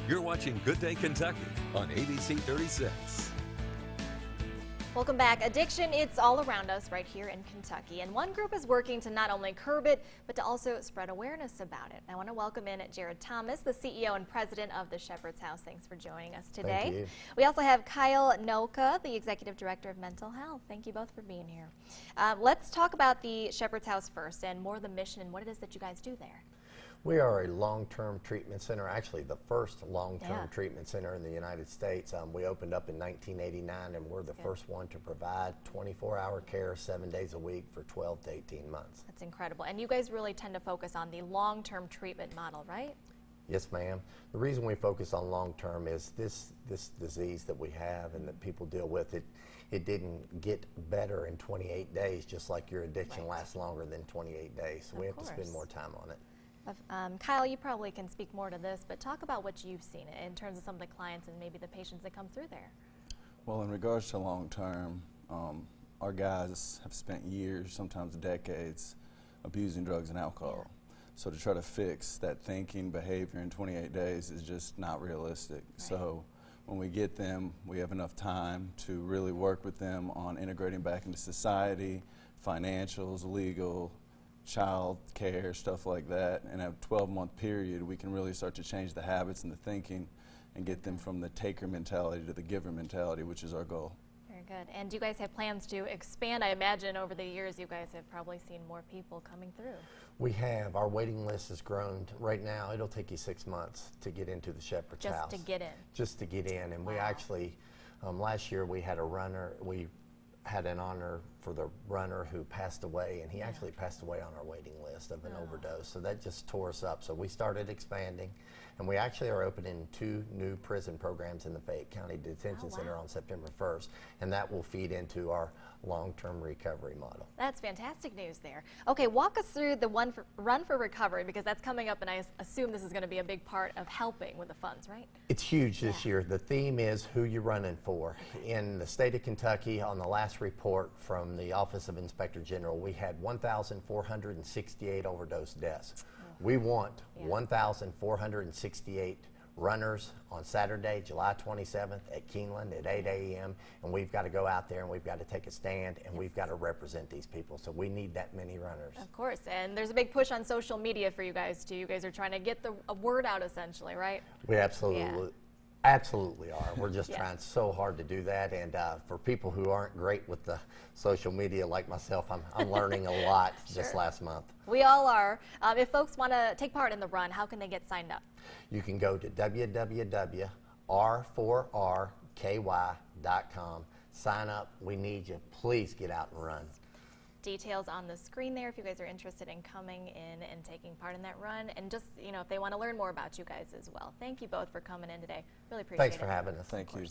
You're watching Good Day Kentucky on ABC 36. Welcome back. Addiction, it's all around us right here in Kentucky. And one group is working to not only curb it, but to also spread awareness about it. I want to welcome in Jared Thomas, the CEO and president of the Shepherd's House. Thanks for joining us today. Thank you. We also have Kyle Nolka, the executive director of mental health. Thank you both for being here. Let's talk about the Shepherd's House first and more of the mission and what it is that you guys do there. We are a long-term treatment center, actually the first long-term treatment center in the United States. We opened up in 1989, and we're the first one to provide 24-hour care 7 days a week for 12 to 18 months. That's incredible. And you guys really tend to focus on the long-term treatment model, right? Yes, ma'am. The reason we focus on long-term is this disease that we have and that people deal with, it didn't get better in 28 days, just like your addiction lasts longer than 28 days. So we have to spend more time on it. Kyle, you probably can speak more to this, but talk about what you've seen in terms of some of the clients and maybe the patients that come through there. Well, in regards to long term, our guys have spent years, sometimes decades, abusing drugs and alcohol. So to try to fix that thinking behavior in 28 days is just not realistic. Right. So when we get them, we have enough time to really work with them on integrating back into society, financials, legal, child care, stuff like that. In a 12-month period, we can really start to change the habits and the thinking and get them from the taker mentality to the giver mentality, which is our goal. Very good. And do you guys have plans to expand? I imagine over the years you guys have probably seen more people coming through. We have. Our waiting list has grown. Right now, it'll take you 6 months to get into the Shepherd's House. Just to get in? Just to get in. And we actually, last year we had a runner, we had an honor for the runner who passed away, and he actually passed away on our waiting list of an overdose. So that just tore us up. So we started expanding, and we actually are opening 2 new prison programs in the Fayette County Detention Center on September 1st, and that will feed into our long-term recovery model. That's fantastic news there. Okay, walk us through the Run for Recovery, because that's coming up, and I assume this is going to be a big part of helping with the funds, right? It's huge this year. The theme is who you're running for. In the state of Kentucky, on the last report from the Office of Inspector General, we had 1,468 overdose deaths. We want 1,468 runners on Saturday, July 27th at Keeneland at 8 a.m. and we've got to go out there and we've got to take a stand and we've got to represent these people. So we need that many runners. Of course, and there's a big push on social media for you guys too. You guys are trying to get the word out essentially, right? We absolutely are. We're just trying so hard to do that, and for people who aren't great with the social media like myself, I'm learning a lot this last month. We all are. If folks want to take part in the run, how can they get signed up? You can go to www.r4rky.com. Sign up. We need you. Please get out and run. Details on the screen there if you guys are interested in coming in and taking part in that run, and just, you know, if they want to learn more about you guys as well. Thank you both for coming in today. Really appreciate it. Thanks for having us. Thank you.